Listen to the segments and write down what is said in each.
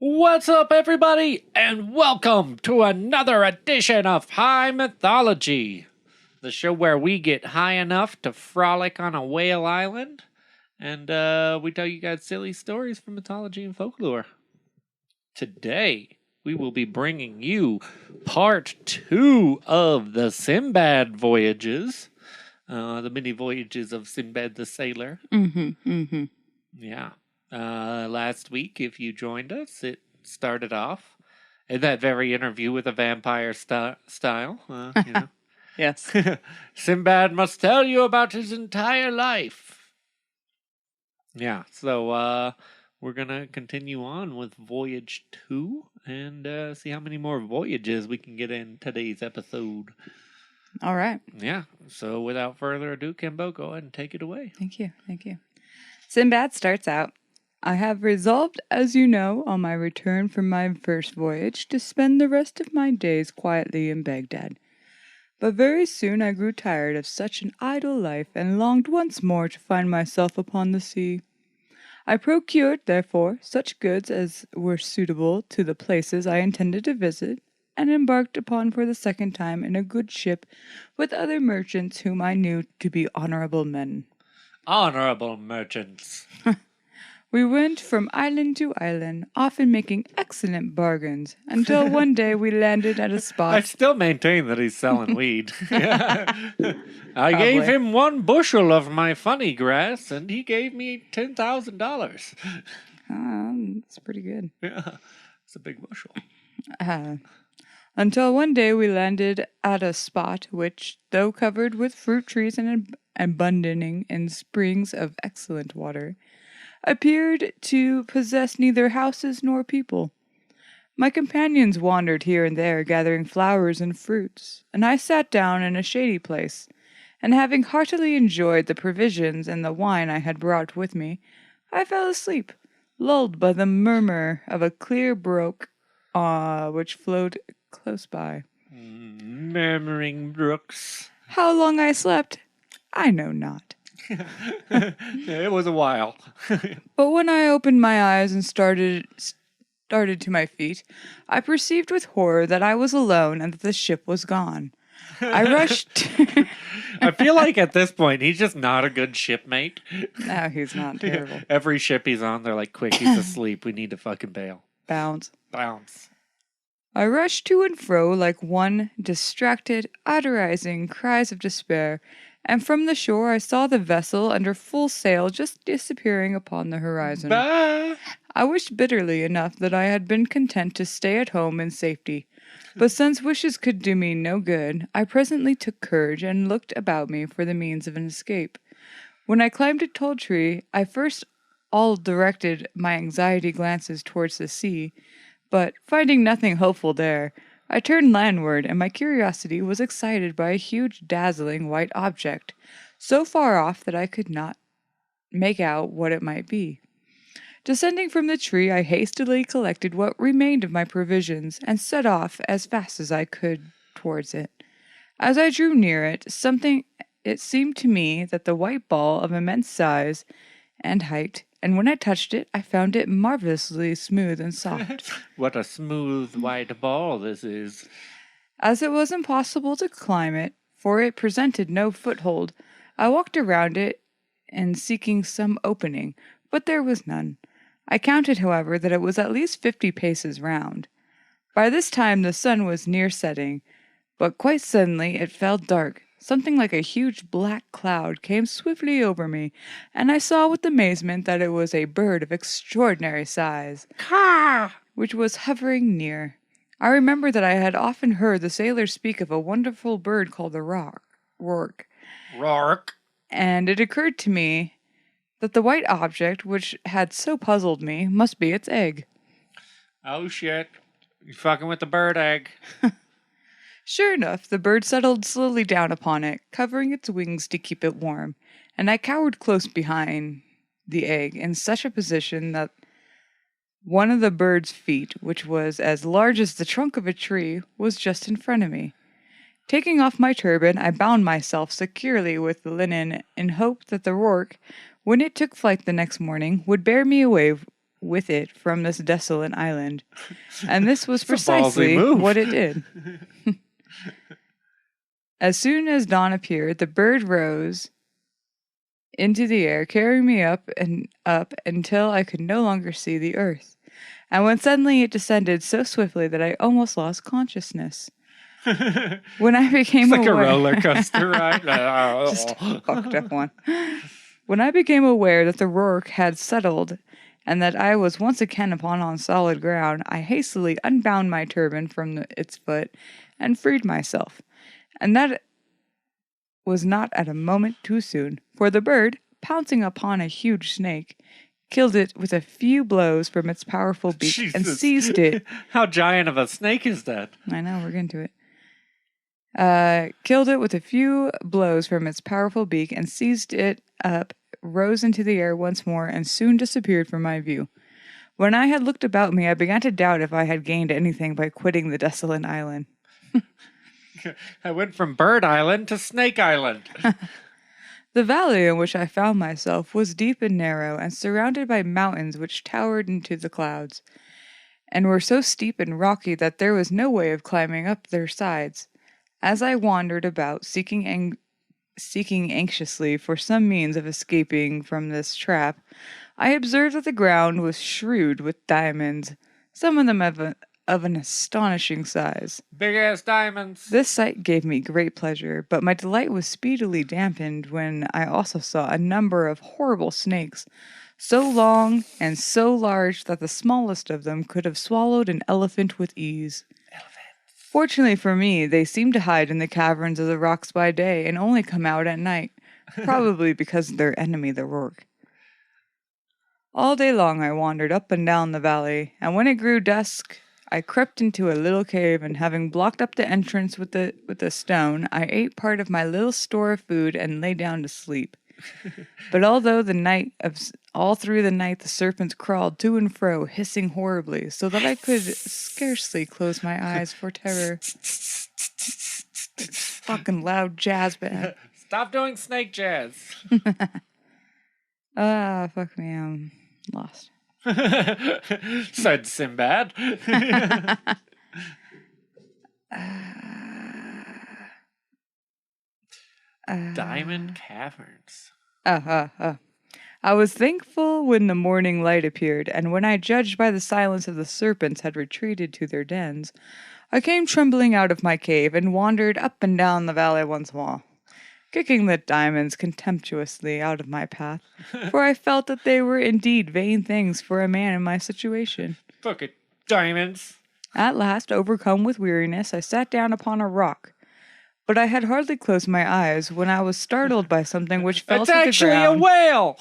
What's up, everybody, and welcome to another edition of High Mythology, the show where we get high enough to frolic on a whale island, and we tell you guys silly stories from mythology and folklore. Today, we will be bringing you part 2 of the Sinbad voyages, the many voyages of Sinbad the Sailor. Yeah. Last week, if you joined us, it started off in that very interview with a vampire style. Yes. Sinbad must tell you about his entire life. Yeah, so we're going to continue on with Voyage 2 and see how many more voyages we can get in today's episode. All right. Yeah, so without further ado, Kimbo, go ahead and take it away. Thank you. Sinbad starts out. I have resolved, as you know, on my return from my first voyage, to spend the rest of my days quietly in Baghdad. But very soon I grew tired of such an idle life and longed once more to find myself upon the sea. I procured, therefore, such goods as were suitable to the places I intended to visit, and embarked upon for the second time in a good ship with other merchants whom I knew to be honorable men. Honorable merchants. We went from island to island, often making excellent bargains, until one day we landed at a spot. I still maintain that he's selling weed. I gave him 1 bushel of my funny grass, and he gave me $10,000. That's pretty good. Yeah, it's a big bushel. Until one day we landed at a spot which, though covered with fruit trees and abundant in springs of excellent water, appeared to possess neither houses nor people. My companions wandered here and there, gathering flowers and fruits, and I sat down in a shady place, and having heartily enjoyed the provisions and the wine I had brought with me, I fell asleep, lulled by the murmur of a clear brook which flowed close by. Murmuring brooks. How long I slept, I know not. It was a while. But when I opened my eyes and started to my feet, I perceived with horror that I was alone and that the ship was gone. I rushed. I feel like at this point, he's just not a good shipmate. No, he's not terrible. Every ship he's on, they're like, quick, he's asleep. We need to fucking bail. Bounce. I rushed to and fro like one distracted, uttering cries of despair, and from the shore I saw the vessel under full sail just disappearing upon the horizon. Bah! I wished bitterly enough that I had been content to stay at home in safety, but since wishes could do me no good, I presently took courage and looked about me for the means of an escape. When I climbed a tall tree, I first all directed my anxiety glances towards the sea, but finding nothing hopeful there, I turned landward, and my curiosity was excited by a huge, dazzling white object, so far off that I could not make out what it might be. Descending from the tree, I hastily collected what remained of my provisions, and set off as fast as I could towards it. As I drew near it, it seemed to me that the white ball of immense size and height, and when I touched it, I found it marvelously smooth and soft. What a smooth white ball this is. As it was impossible to climb it, for it presented no foothold, I walked around it in seeking some opening, but there was none. I counted, however, that it was at least 50 paces round. By this time the sun was near setting, but quite suddenly it fell dark. Something like a huge black cloud came swiftly over me, and I saw with amazement that it was a bird of extraordinary size, which was hovering near. I remember that I had often heard the sailors speak of a wonderful bird called the rourke. And it occurred to me that the white object which had so puzzled me must be its egg. Oh shit, you fucking with the bird egg. Sure enough, the bird settled slowly down upon it, covering its wings to keep it warm, and I cowered close behind the egg in such a position that one of the bird's feet, which was as large as the trunk of a tree, was just in front of me. Taking off my turban, I bound myself securely with the linen in hope that the rourke, when it took flight the next morning, would bear me away with it from this desolate island. And this was It's a ballsy precisely move. what it did. As soon as dawn appeared, the bird rose into the air, carrying me up and up until I could no longer see the earth. And when suddenly it descended so swiftly that I almost lost consciousness. When I became It's like aware, a roller coaster ride. just a fucked up one. When I became aware that the rourke had settled and that I was once again on solid ground, I hastily unbound my turban from its foot and freed myself. And that was not at a moment too soon, for the bird, pouncing upon a huge snake, killed it with a few blows from its powerful beak and Jesus. seized it. How giant of a snake is that? I know, we're getting to it. Killed it with a few blows from its powerful beak and seized it up, rose into the air once more, and soon disappeared from my view. When I had looked about me, I began to doubt if I had gained anything by quitting the desolate island. I went from Bird Island to Snake Island. The valley in which I found myself was deep and narrow, and surrounded by mountains which towered into the clouds, and were so steep and rocky that there was no way of climbing up their sides. As I wandered about, seeking anxiously for some means of escaping from this trap, I observed that the ground was strewed with diamonds, some of them of an astonishing size. Big-ass diamonds. This sight gave me great pleasure, but my delight was speedily dampened when I also saw a number of horrible snakes, so long and so large that the smallest of them could have swallowed an elephant with ease. Fortunately for me, they seemed to hide in the caverns of the rocks by day and only come out at night, probably because of their enemy the rourke. All day long I wandered up and down the valley, and when it grew dusk, I crept into a little cave, and having blocked up the entrance with a stone, I ate part of my little store of food and lay down to sleep. But all through the night the serpents crawled to and fro, hissing horribly, so that I could scarcely close my eyes for terror. Fucking loud jazz band. Stop doing snake jazz. Fuck me, I'm lost. Said Sinbad. Diamond Caverns. I was thankful when the morning light appeared, and when I judged by the silence of the serpents had retreated to their dens, I came trembling out of my cave and wandered up and down the valley once more, kicking the diamonds contemptuously out of my path, for I felt that they were indeed vain things for a man in my situation. Fuck it, diamonds. At last, overcome with weariness, I sat down upon a rock. But I had hardly closed my eyes when I was startled by something which fell to the ground. It's actually a whale!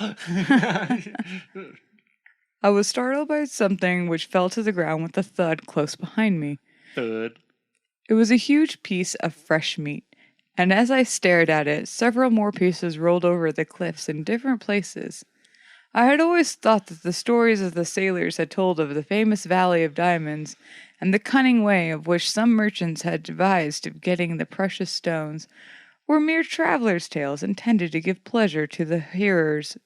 I was startled by something which fell to the ground with a thud close behind me. Thud. It was a huge piece of fresh meat, and as I stared at it, several more pieces rolled over the cliffs in different places. I had always thought that the stories of the sailors had told of the famous Valley of Diamonds, and the cunning way of which some merchants had devised of getting the precious stones, were mere travelers' tales intended to give pleasure to the hearers.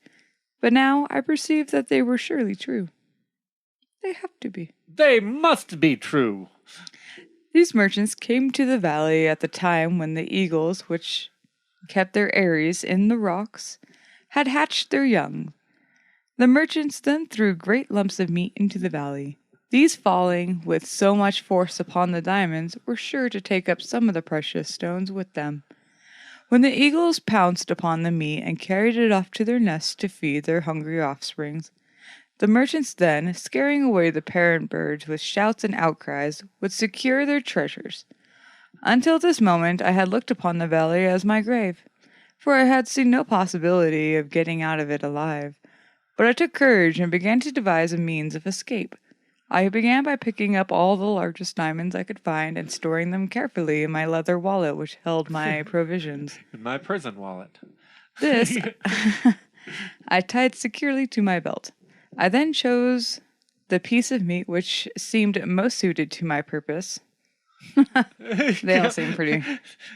But now I perceive that they were surely true. They have to be. They must be true. These merchants came to the valley at the time when the eagles, which kept their eyries in the rocks, had hatched their young. The merchants then threw great lumps of meat into the valley. These, falling with so much force upon the diamonds, were sure to take up some of the precious stones with them. When the eagles pounced upon the meat and carried it off to their nests to feed their hungry offsprings, the merchants then, scaring away the parent birds with shouts and outcries, would secure their treasures. Until this moment I had looked upon the valley as my grave, for I had seen no possibility of getting out of it alive. But I took courage and began to devise a means of escape. I began by picking up all the largest diamonds I could find and storing them carefully in my leather wallet which held my provisions. In my prison wallet. This I tied securely to my belt. I then chose the piece of meat which seemed most suited to my purpose. They all seem pretty.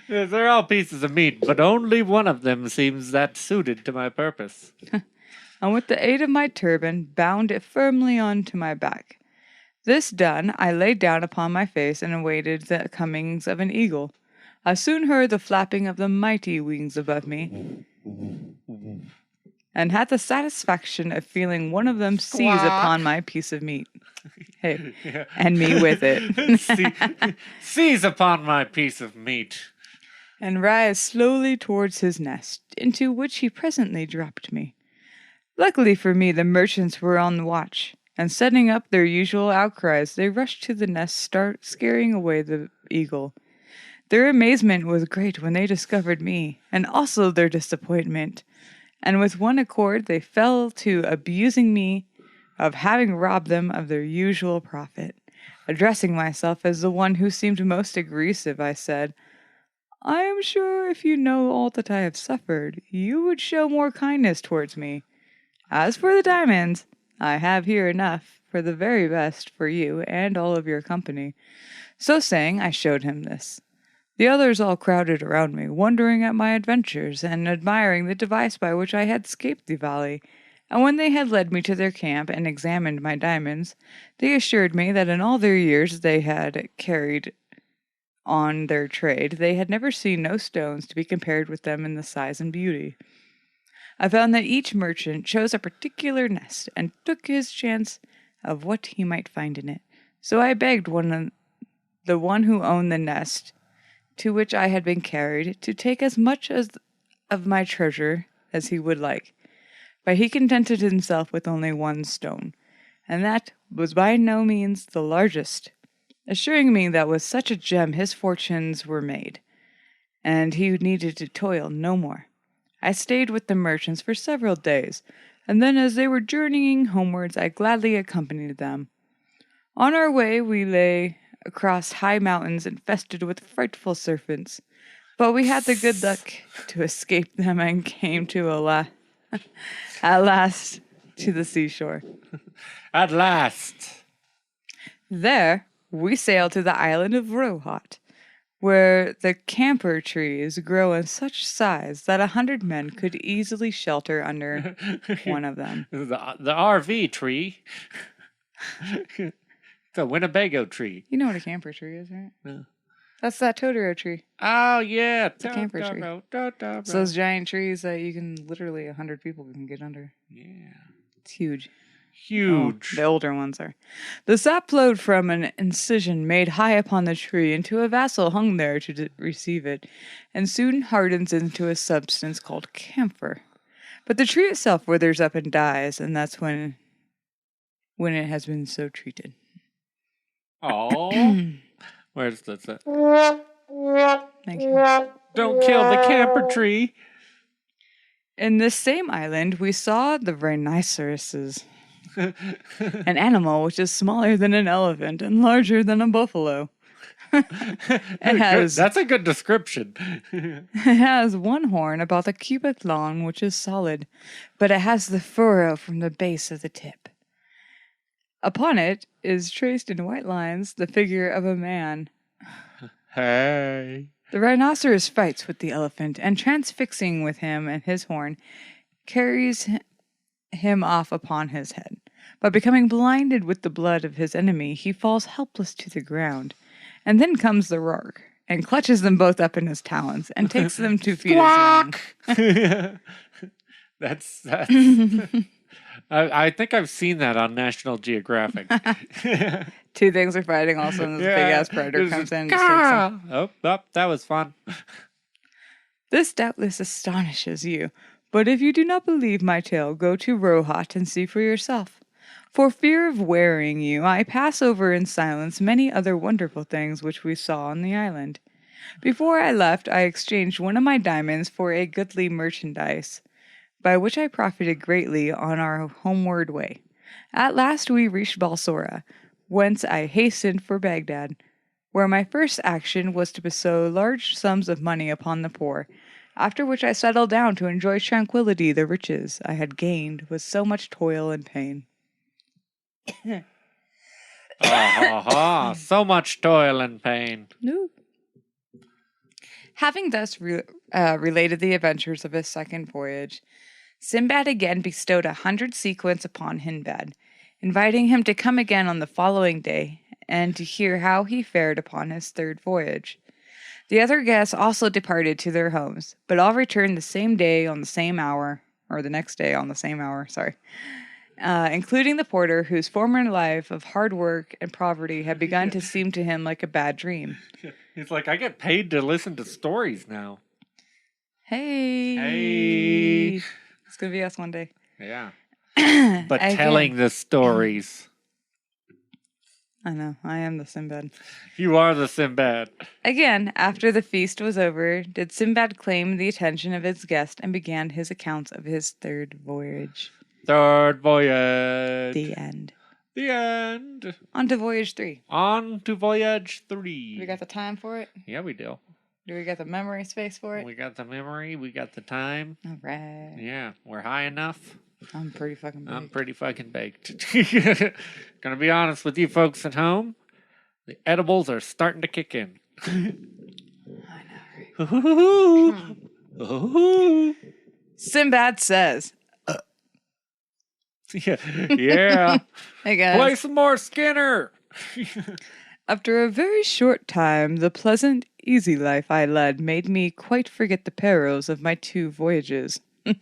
They're all pieces of meat, but only one of them seems that suited to my purpose. and with the aid of my turban, bound it firmly onto my back. This done, I lay down upon my face and awaited the comings of an eagle. I soon heard the flapping of the mighty wings above me, and had the satisfaction of feeling one of them seize upon my piece of meat. Hey, and me with it. Seize upon my piece of meat. And rise slowly towards his nest, into which he presently dropped me. Luckily for me, the merchants were on the watch, and setting up their usual outcries, they rushed to the nest, scaring away the eagle. Their amazement was great when they discovered me, and also their disappointment, and with one accord they fell to abusing me of having robbed them of their usual profit. Addressing myself as the one who seemed most aggressive, I said, I am sure if you know all that I have suffered, you would show more kindness towards me. As for the diamonds, I have here enough for the very best for you and all of your company. So saying, I showed him this. The others all crowded around me, wondering at my adventures and admiring the device by which I had escaped the valley. And when they had led me to their camp and examined my diamonds, they assured me that in all their years they had carried on their trade, they had never seen no stones to be compared with them in the size and beauty. I found that each merchant chose a particular nest and took his chance of what he might find in it. So I begged the one who owned the nest to which I had been carried to take as much of my treasure as he would like. But he contented himself with only one stone, and that was by no means the largest, assuring me that with such a gem his fortunes were made, and he needed to toil no more. I stayed with the merchants for several days, and then as they were journeying homewards I gladly accompanied them. On our way we lay across high mountains infested with frightful serpents, but we had the good luck to escape them and came to at last to the seashore. At last. There we sailed to the island of Rohat, where the camphor trees grow in such size that 100 men could easily shelter under one of them. The RV tree. It's a Winnebago tree. You know what a camphor tree is, right? No. That's that Totoro tree. Oh, yeah. It's a camphor tree. It's those giant trees that you can literally 100 people can get under. Yeah. It's huge. Huge. Oh, the older ones are. The sap flowed from an incision made high upon the tree into a vessel hung there to receive it, and soon hardens into a substance called camphor. But the tree itself withers up and dies, and that's when it has been so treated. Oh. Where's that? Thank you. Don't kill the camphor tree. In this same island, we saw the rhinoceroses, an animal which is smaller than an elephant and larger than a buffalo. That's a good description. It has one horn about a cubit long, which is solid, but it has the furrow from the base of the tip. Upon it is traced in white lines the figure of a man. Hey. The rhinoceros fights with the elephant, and transfixing with him and his horn, carries him off upon his head. But becoming blinded with the blood of his enemy, he falls helpless to the ground. And then comes the roar, and clutches them both up in his talons, and takes them 2 feet as long. That's I think I've seen that on National Geographic. 2 things are fighting also, and this big-ass predator comes in and just takes them. Oh, that was fun. This doubtless astonishes you, but if you do not believe my tale, go to Rohat and see for yourself. For fear of wearying you, I pass over in silence many other wonderful things which we saw on the island. Before I left, I exchanged one of my diamonds for a goodly merchandise, by which I profited greatly on our homeward way. At last we reached Balsora, whence I hastened for Baghdad, where my first action was to bestow large sums of money upon the poor, after which I settled down to enjoy tranquility the riches I had gained with so much toil and pain. So much toil and pain. No. Having thus related the adventures of his second voyage, Sinbad again bestowed 100 sequins upon Hindbad, inviting him to come again on the following day and to hear how he fared upon his third voyage. The other guests also departed to their homes, but all returned the same day on the same hour, or the next day on the same hour, including the porter, whose former life of hard work and poverty had begun to seem to him like a bad dream. He's like, I get paid to listen to stories now. Hey. It's going to be us one day. Yeah. But telling the stories. I know. I am the Sinbad. You are the Sinbad. Again, after the feast was over, did Sinbad claim the attention of his guest and began his accounts of his third voyage. Third voyage. The end. The end. On to voyage 3. On to voyage 3. We got the time for it? Yeah, we do. Do we got the memory space for it? We got the memory. We got the time. All right. Yeah, we're high enough. I'm pretty fucking baked. I'm pretty fucking baked. Gonna be honest with you folks at home. The edibles are starting to kick in. I know, right? Sinbad says. Yeah. Hey guys. Play some more Skinner. After a very short time, the pleasant, easy life I led made me quite forget the perils of my 2 voyages. I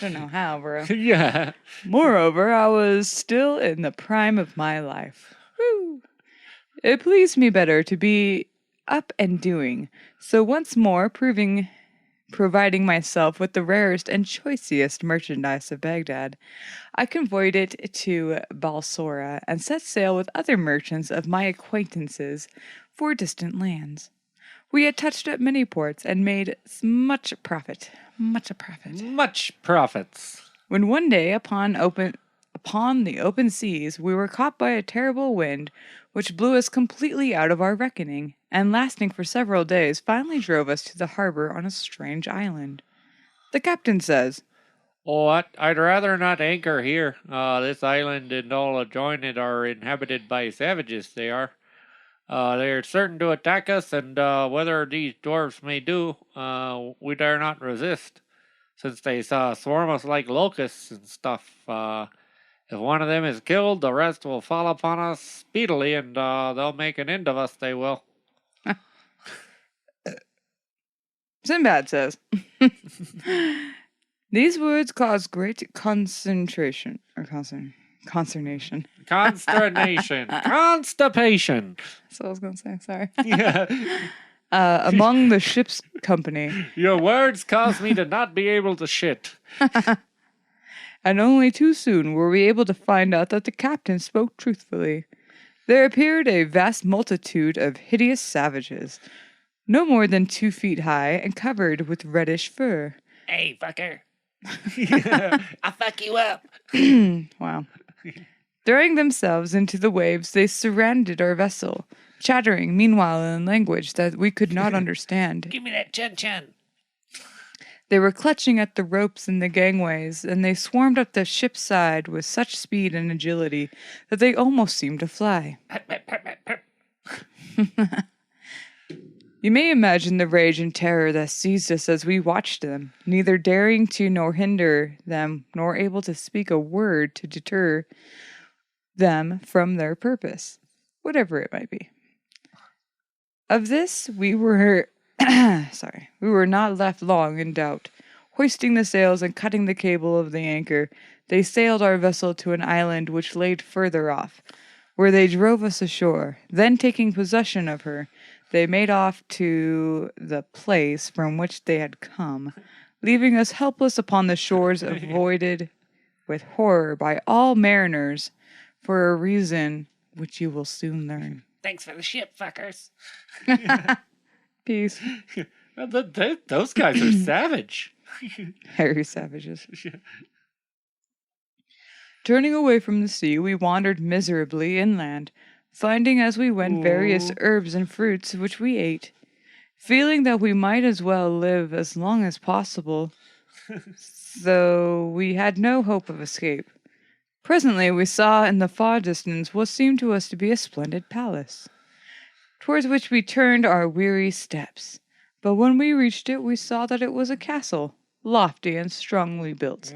don't know how, bro. Yeah. Moreover, I was still in the prime of my life. Woo! It pleased me better to be up and doing, so once more providing myself with the rarest and choicest merchandise of Baghdad, I convoyed it to Balsora and set sail with other merchants of my acquaintances for distant lands. We had touched at many ports and made much profit. Much profits. When one day upon the open seas we were caught by a terrible wind which blew us completely out of our reckoning, and lasting for several days finally drove us to the harbor on a strange island. The captain says, I'd rather not anchor here. This island and all adjoining it are inhabited by savages, they are. They're certain to attack us, and whether these dwarfs may do, we dare not resist, since they swarm us like locusts and stuff. If one of them is killed, the rest will fall upon us speedily, and they'll make an end of us, they will. Sinbad says, these words cause great consternation. Constipation. Constipation. That's what I was going to say. Sorry. Yeah. Among the ship's company. Your words cause me to not be able to shit. And only too soon were we able to find out that the captain spoke truthfully. There appeared a vast multitude of hideous savages, no more than 2 feet high and covered with reddish fur. Hey, fucker. I'll fuck you up. Wow. Throwing themselves into the waves, they surrounded our vessel, chattering meanwhile in language that we could not understand. Give me that chun-chun. They were clutching at the ropes in the gangways, and they swarmed up the ship's side with such speed and agility that they almost seemed to fly. You may imagine the rage and terror that seized us as we watched them, neither daring to nor hinder them, nor able to speak a word to deter them from their purpose, whatever it might be. Of this we were not left long in doubt. Hoisting the sails and cutting the cable of the anchor, they sailed our vessel to an island which lay further off, where they drove us ashore. Then, taking possession of her, they made off to the place from which they had come, leaving us helpless upon the shores, avoided with horror by all mariners, for a reason which you will soon learn. Thanks for the ship, fuckers. Peace. Those guys are savage. Hairy savages. Turning away from the sea, we wandered miserably inland, finding as we went various herbs and fruits which we ate, feeling that we might as well live as long as possible, though we had no hope of escape. Presently we saw in the far distance what seemed to us to be a splendid palace, towards which we turned our weary steps. But when we reached it, we saw that it was a castle, lofty and strongly built.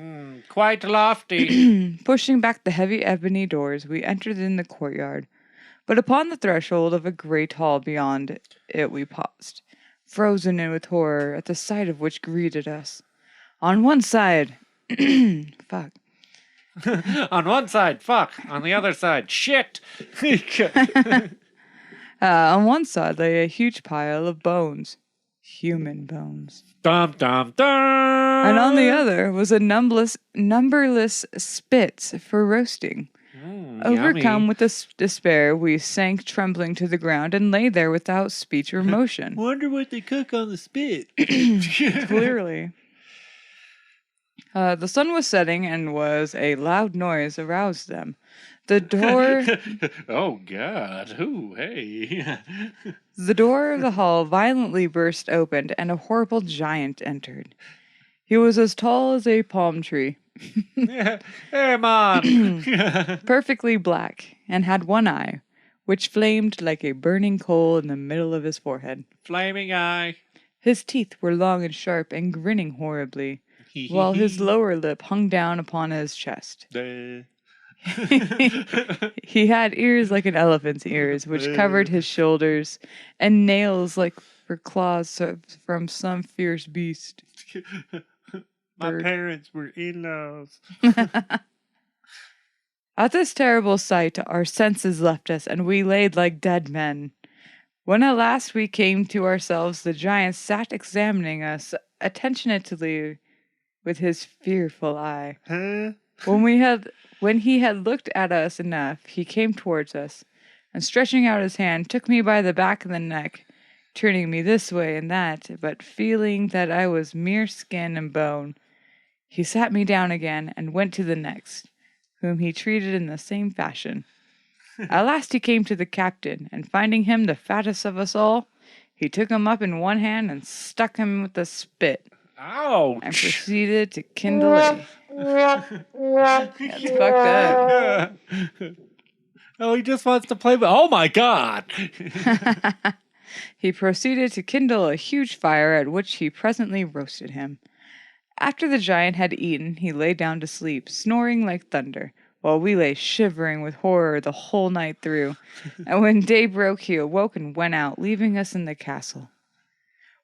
Quite lofty. Pushing back the heavy ebony doors, we entered in the courtyard. But upon the threshold of a great hall beyond it we paused, frozen in with horror at the sight of which greeted us. On one side, fuck. On one side, fuck. On the other side, shit. On one side lay a huge pile of bones. Human bones. Dum, dum, dum. And on the other was a numberless spits for roasting. Overcome Yummy. with despair, we sank trembling to the ground and lay there without speech or motion. Wonder what they cook on the spit. Clearly. The sun was setting, and was a loud noise aroused them. The door... Oh, God. Ooh, hey. The door of the hall violently burst open, and a horrible giant entered. He was as tall as a palm tree, Hey, man. perfectly black, and had one eye, which flamed like a burning coal in the middle of his forehead. Flaming eye. His teeth were long and sharp and grinning horribly, while his lower lip hung down upon his chest. He had ears like an elephant's ears, which covered his shoulders, and nails like for claws from some fierce beast. My Bird. parents were in-laws. At this terrible sight, our senses left us, and we laid like dead men. When at last we came to ourselves, the giant sat examining us attentively with his fearful eye. Huh? When he had looked at us enough, he came towards us, and stretching out his hand, took me by the back of the neck, turning me this way and that, but feeling that I was mere skin and bone, he sat me down again and went to the next, whom he treated in the same fashion. At last he came to the captain, and finding him the fattest of us all, he took him up in one hand and stuck him with a spit, Ouch. and proceeded to kindle it. That's fucked up. Oh, he just wants to play with... Oh, my God. He proceeded to kindle a huge fire at which he presently roasted him. After the giant had eaten, he lay down to sleep, snoring like thunder, while we lay shivering with horror the whole night through. And when day broke, he awoke and went out, leaving us in the castle.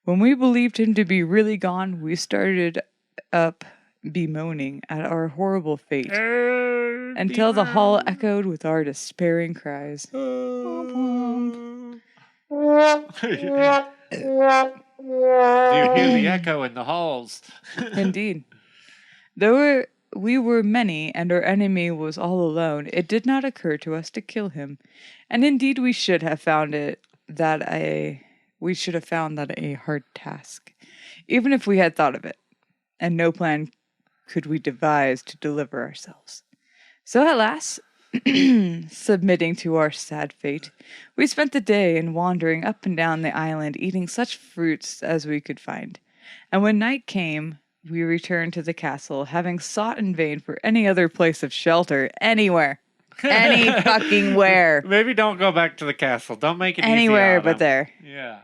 When we believed him to be really gone, we started up bemoaning at our horrible fate, until the hall echoed with our despairing cries. Do you hear the echo in the halls? Indeed. Though we were many, and our enemy was all alone, it did not occur to us to kill him. And indeed we should have found that a hard task, even if we had thought of it, and no plan could we devise to deliver ourselves. So at last, submitting to our sad fate, we spent the day in wandering up and down the island, eating such fruits as we could find. And when night came, we returned to the castle, having sought in vain for any other place of shelter anywhere. Any fucking where. Maybe don't go back to the castle. Don't make it Anywhere easy on but him. there. Yeah.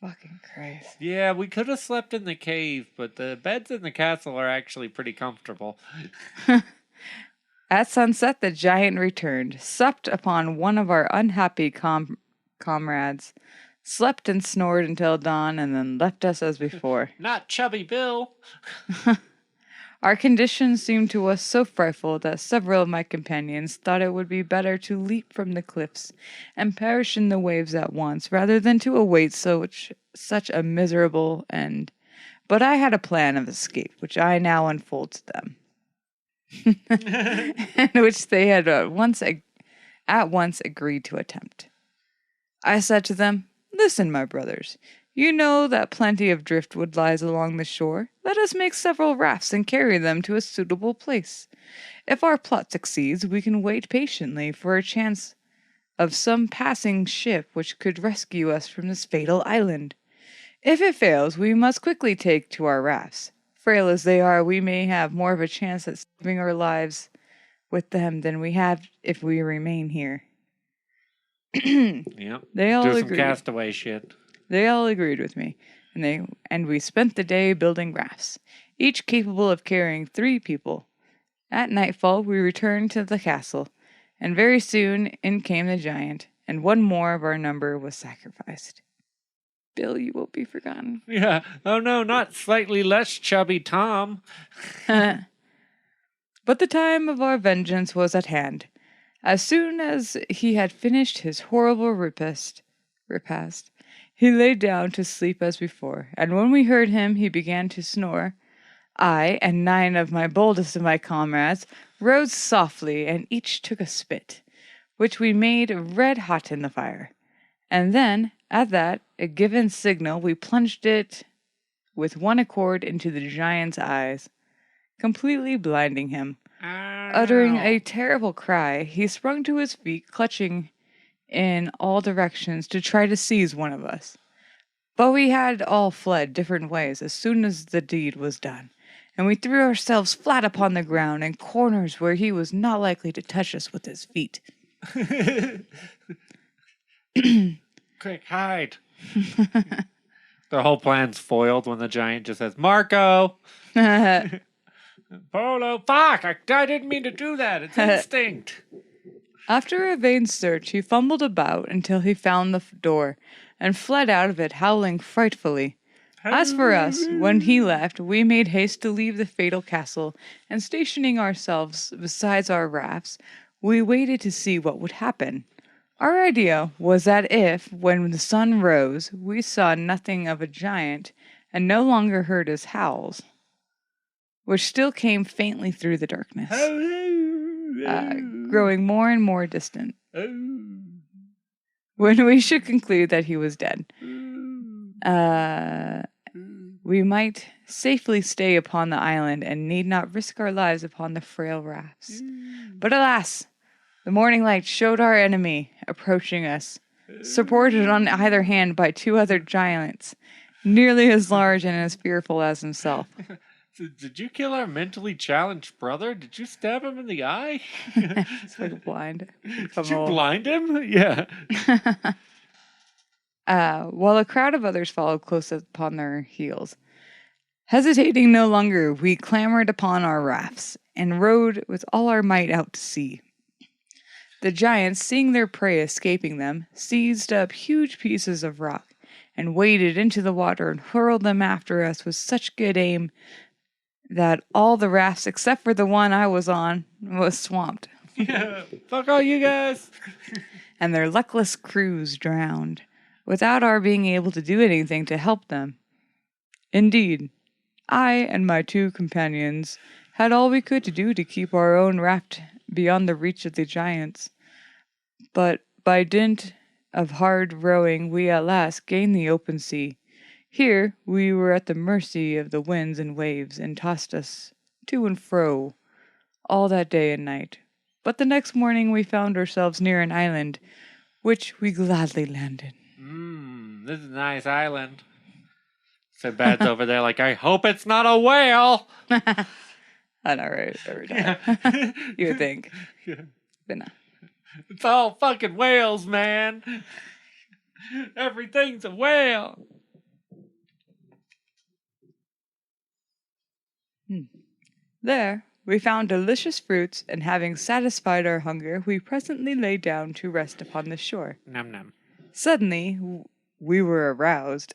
Fucking Christ. Yeah, we could have slept in the cave, but the beds in the castle are actually pretty comfortable. At sunset, the giant returned, supped upon one of our unhappy comrades, slept and snored until dawn, and then left us as before. Not Chubby Bill. Our condition seemed to us so frightful that several of my companions thought it would be better to leap from the cliffs and perish in the waves at once, rather than to await such a miserable end. But I had a plan of escape, which I now unfold to them, and which they had at once agreed to attempt. I said to them, "Listen, my brothers, you know that plenty of driftwood lies along the shore. Let us make several rafts and carry them to a suitable place. If our plot succeeds, we can wait patiently for a chance of some passing ship which could rescue us from this fatal island. If it fails, we must quickly take to our rafts. Frail as they are, we may have more of a chance at saving our lives with them than we have if we remain here." Yep. They all Do some agreed. castaway shit. They all agreed with me, and we spent the day building rafts, each capable of carrying 3 people. At nightfall, we returned to the castle, and very soon in came the giant, and one more of our number was sacrificed. Bill, you will be forgotten. Yeah. Oh no, not slightly less chubby Tom. But the time of our vengeance was at hand. As soon as he had finished his horrible repast, he lay down to sleep as before, and when we heard him, he began to snore. I and 9 of my boldest of my comrades rose softly, and each took a spit, which we made red hot in the fire. And then, at that, a given signal, we plunged it with one accord into the giant's eyes, completely blinding him. Uttering a terrible cry, he sprung to his feet, clutching in all directions to try to seize one of us. But we had all fled different ways as soon as the deed was done, and we threw ourselves flat upon the ground in corners where he was not likely to touch us with his feet. Quick, hide. The whole plan's foiled when the giant just says, Marco! Polo, fuck! I didn't mean to do that. It's instinct. After a vain search, he fumbled about until he found the door and fled out of it, howling frightfully. As for us, when he left, we made haste to leave the fatal castle, and stationing ourselves beside our rafts, we waited to see what would happen. Our idea was that if, when the sun rose, we saw nothing of a giant and no longer heard his howls, which still came faintly through the darkness, growing more and more distant, when we should conclude that he was dead, we might safely stay upon the island and need not risk our lives upon the frail rafts. But alas! The morning light showed our enemy approaching us, supported on either hand by 2 other giants, nearly as large and as fearful as himself. Did you kill our mentally challenged brother? Did you stab him in the eye? It's like blind. Did you blind him? Yeah. While a crowd of others followed close upon their heels. Hesitating no longer, we clambered upon our rafts and rowed with all our might out to sea. The giants, seeing their prey escaping them, seized up huge pieces of rock and waded into the water and hurled them after us with such good aim that all the rafts, except for the one I was on, was swamped. Yeah, fuck all you guys. And their luckless crews drowned, without our being able to do anything to help them. Indeed, I and my 2 companions had all we could to do to keep our own raft beyond the reach of the giants. But by dint of hard rowing, we at last gained the open sea. Here we were at the mercy of the winds and waves, and tossed us to and fro all that day and night. But the next morning we found ourselves near an island, which we gladly landed. This is a nice island. Sinbad's over there like, I hope it's not a whale. I know, right? Every time. You would think. Yeah. But no. It's all fucking whales, man. Everything's a whale. There, we found delicious fruits, and having satisfied our hunger, we presently lay down to rest upon the shore. Num num. Suddenly, we were aroused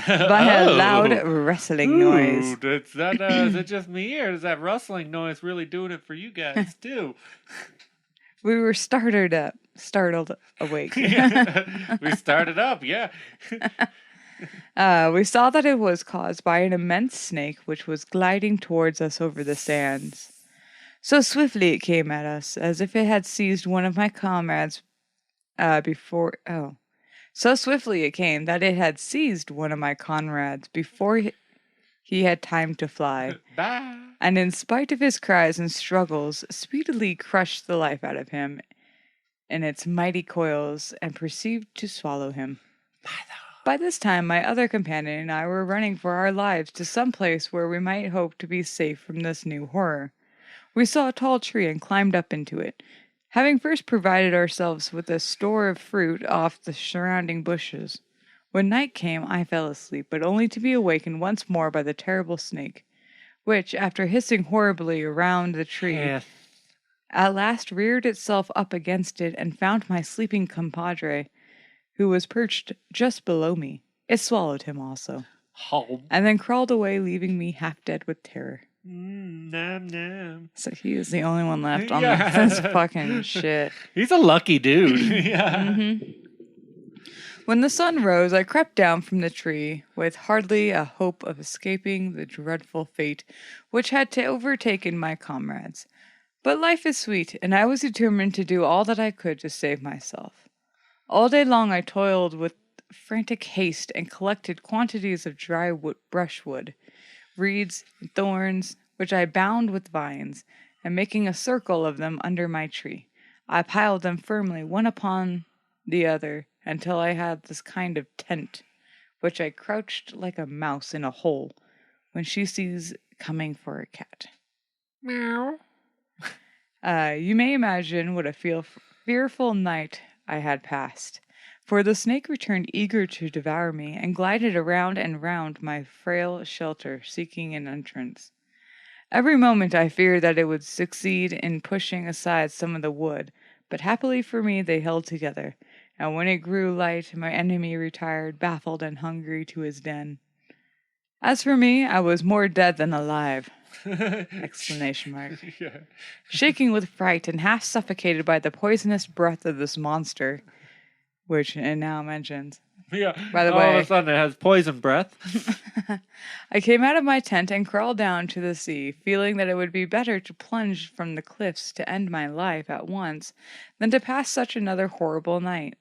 by a loud rustling noise. Is that just me, or is that rustling noise really doing it for you guys, too? We were startled awake. We started up, yeah. We saw that it was caused by an immense snake which was gliding towards us over the sands. So swiftly it came at us, as if it had seized one of my comrades So swiftly it came that it had seized one of my comrades before he had time to fly. Bye. And in spite of his cries and struggles, speedily crushed the life out of him in its mighty coils and proceeded to swallow him. By this time, my other companion and I were running for our lives to some place where we might hope to be safe from this new horror. We saw a tall tree and climbed up into it, having first provided ourselves with a store of fruit off the surrounding bushes. When night came, I fell asleep, but only to be awakened once more by the terrible snake, which, after hissing horribly around the tree, at last reared itself up against it and found my sleeping compadre, who was perched just below me. It swallowed him also, and then crawled away, leaving me half dead with terror. Nom, nom. So he is the only one left on this fucking shit. He's a lucky dude. Yeah. Mm-hmm. When the sun rose, I crept down from the tree with hardly a hope of escaping the dreadful fate which had overtaken my comrades. But life is sweet, and I was determined to do all that I could to save myself. All day long I toiled with frantic haste and collected quantities of dry brushwood, reeds, and thorns, which I bound with vines, and making a circle of them under my tree, I piled them firmly one upon the other until I had this kind of tent, which I crouched like a mouse in a hole when she sees coming for a cat. Meow. You may imagine what a fearful night I had passed, for the snake returned eager to devour me and glided around and round my frail shelter, seeking an entrance. Every moment I feared that it would succeed in pushing aside some of the wood, but happily for me they held together, and when it grew light my enemy retired, baffled and hungry, to his den. As for me, I was more dead than alive. Exclamation mark. Yeah. Shaking with fright and half suffocated by the poisonous breath of this monster, which it now mentions. Yeah. By the All way, of a sudden it has poison breath. I came out of my tent and crawled down to the sea, feeling that it would be better to plunge from the cliffs to end my life at once than to pass such another horrible night.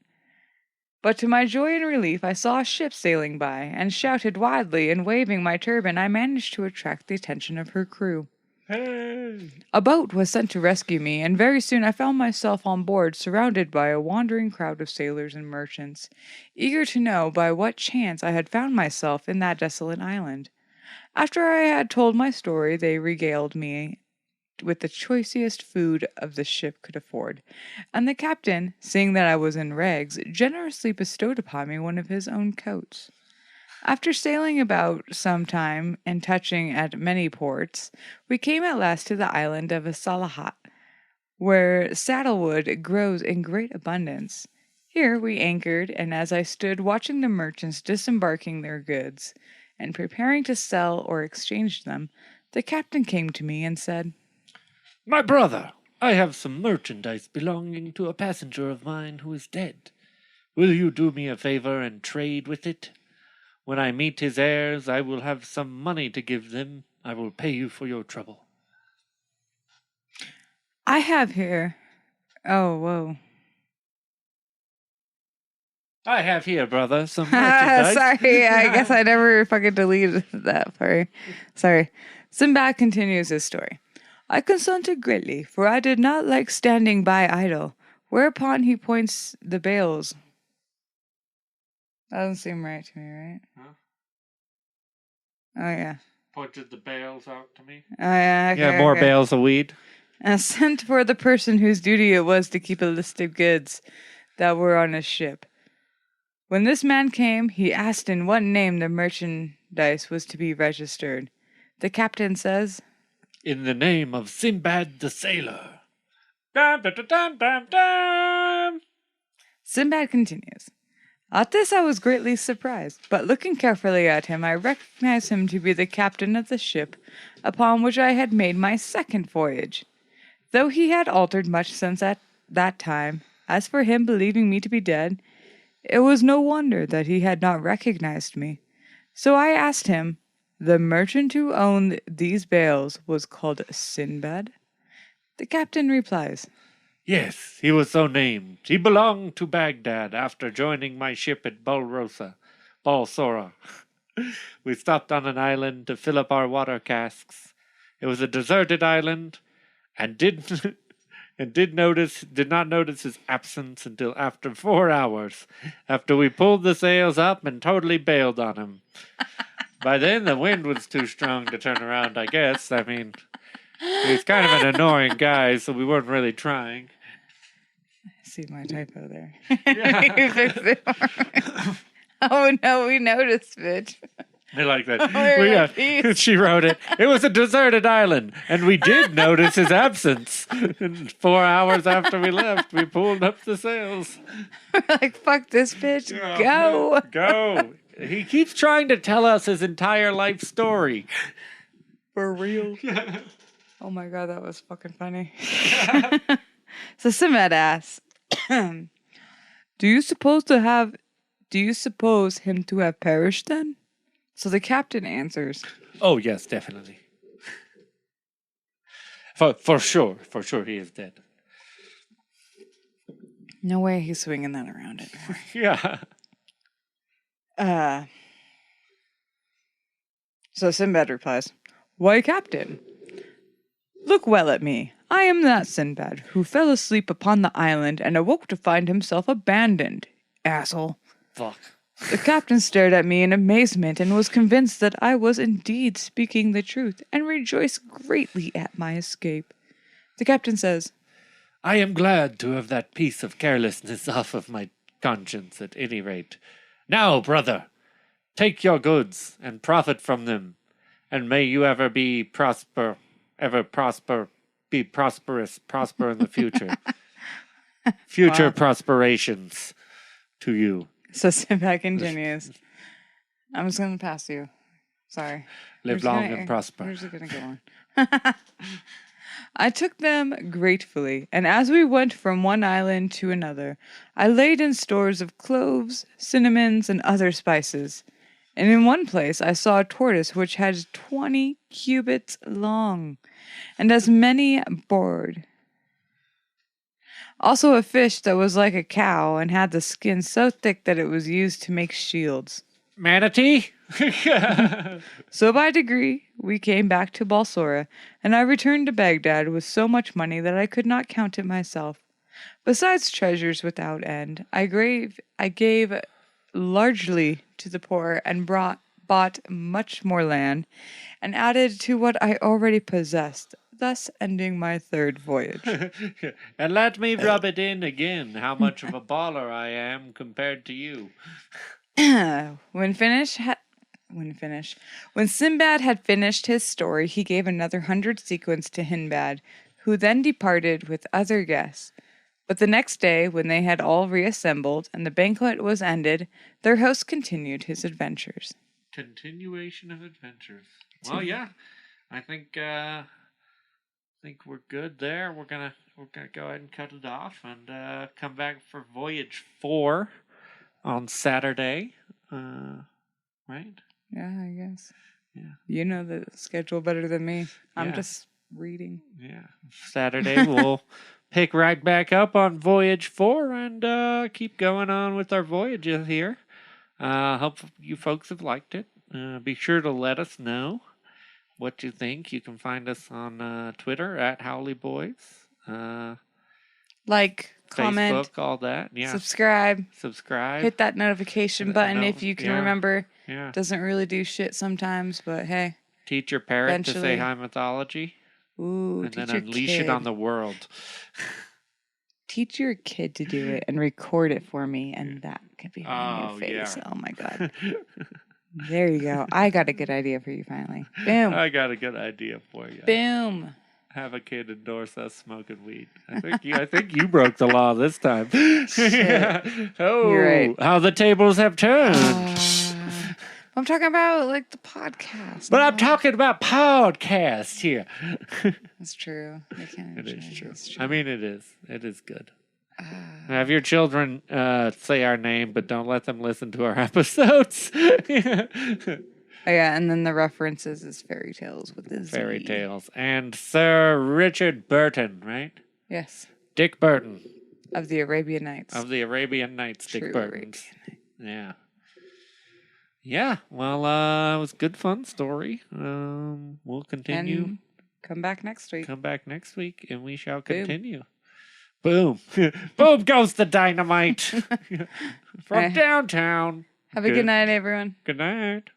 But to my joy and relief, I saw a ship sailing by, and shouted wildly, and waving my turban, I managed to attract the attention of her crew. Hey. A boat was sent to rescue me, and very soon I found myself on board, surrounded by a wandering crowd of sailors and merchants, eager to know by what chance I had found myself in that desolate island. After I had told my story, they regaled me with the choicest food of the ship could afford, and the captain, seeing that I was in rags, generously bestowed upon me one of his own coats. After sailing about some time and touching at many ports, we came at last to the island of Salahat, where saddlewood grows in great abundance. Here we anchored, and as I stood watching the merchants disembarking their goods and preparing to sell or exchange them, the captain came to me and said, My brother, I have some merchandise belonging to a passenger of mine who is dead. Will you do me a favor and trade with it? When I meet his heirs, I will have some money to give them. I will pay you for your trouble. I have here... Oh, whoa. I have here, brother, some merchandise. Sorry, I guess I never fucking deleted that part. Sorry. Sinbad continues his story. I consented greatly, for I did not like standing by idle, whereupon he points the bales. That doesn't seem right to me, right? Huh? Oh, yeah. Pointed the bales out to me. Oh, yeah, okay, Yeah, more okay. bales of weed. And sent for the person whose duty it was to keep a list of goods that were on his ship. When this man came, he asked in what name the merchandise was to be registered. The captain says, In the name of Sinbad the sailor. Dum, dum, dum, dum, dum, dum. Sinbad continues. At this I was greatly surprised, but looking carefully at him, I recognized him to be the captain of the ship upon which I had made my second voyage. Though he had altered much since at that time, as for him believing me to be dead, it was no wonder that he had not recognized me. So I asked him, the merchant who owned these bales was called Sinbad? The captain replies, Yes, he was so named. He belonged to Baghdad after joining my ship at Balsora. We stopped on an island to fill up our water casks. It was a deserted island, and did not notice his absence until after 4 hours, after we pulled the sails up and totally bailed on him. By then, the wind was too strong to turn around, I guess. I mean, he's kind of an annoying guy, so we weren't really trying. I see my typo there. Yeah. You fixed it. Oh, no, we noticed, bitch. I like that. We're at peace. She wrote it. It was a deserted island, and we did notice his absence. And 4 hours after we left, we pulled up the sails. We're like, fuck this bitch. Go. Go. He keeps trying to tell us his entire life story. For real. Oh my god, that was fucking funny. So Sinbad asks, Do you suppose him to have perished then? So the captain answers, Oh, yes, definitely. For sure he is dead. No way he's swinging that around anymore. Yeah. So Sinbad replies, Why, Captain? Look well at me. I am that Sinbad who fell asleep upon the island and awoke to find himself abandoned. Asshole. Fuck. The captain stared at me in amazement and was convinced that I was indeed speaking the truth and rejoiced greatly at my escape. The captain says, I am glad to have that piece of carelessness off of my conscience at any rate. Now, brother, take your goods and profit from them, and may you ever be prosperous, prosper in the future. Future prosperations to you. So Sinbad continues, I'm just going to pass you. Sorry. Live long and prosper. We're just going to go on. I took them gratefully, and as we went from one island to another, I laid in stores of cloves, cinnamons, and other spices. And in one place I saw a tortoise which had 20 cubits long, and as many broad. Also a fish that was like a cow and had the skin so thick that it was used to make shields. Manatee? So by degree, we came back to Balsora, and I returned to Baghdad with so much money that I could not count it myself. Besides treasures without end, I gave largely to the poor and bought much more land, and added to what I already possessed, thus ending my third voyage. And let me rub it in again how much of a baller I am compared to you. When Sinbad had finished his story, he gave another 100 sequins to Hindbad, who then departed with other guests. But the next day, when they had all reassembled and the banquet was ended, their host continued his adventures. Continuation of adventures. Well, yeah, I think we're good there. We're gonna go ahead and cut it off and come back for voyage 4 on Saturday. Right? Yeah, I guess. Yeah. You know the schedule better than me. I'm Yeah. just reading. Yeah. Saturday we'll pick right back up on voyage 4 and keep going on with our voyages here. Hope you folks have liked it. Be sure to let us know what you think. You can find us on Twitter at HowleyBoys. Like, comment, Facebook, all that. Yeah. subscribe, Subscribe. hit that notification button if you can remember. Yeah. Doesn't really do shit sometimes, but hey. Teach your parrot to say Eventually. hi mythology. Ooh, And teach then your unleash kid. it on the world. Teach your kid to do it and record it for me, and that could be my Oh, new face. yeah. Oh my god. There you go. I got a good idea for you finally. Boom. I got a good idea for you. Boom. Have a kid endorse us smoking weed. I think you broke the law this time. Oh, You're right. how the tables have turned. I'm talking about like the podcast. But I'm talking about podcasts here. That's true. They can't It is change. true. It's true. I mean, it is. It is good. Have your children say our name, but don't let them listen to our episodes. Oh, yeah, and then the references is fairy tales with the Z. Fairy tales. And Sir Richard Burton, right? Yes. Dick Burton Of the Arabian Nights. of the Arabian Nights. True Dick Burtons. Yeah. Yeah. Well, it was a good, fun story. We'll continue. And come back next week. Come back next week, and we shall continue. Boom. Boom goes the dynamite from downtown. Have a good night, everyone. Good night.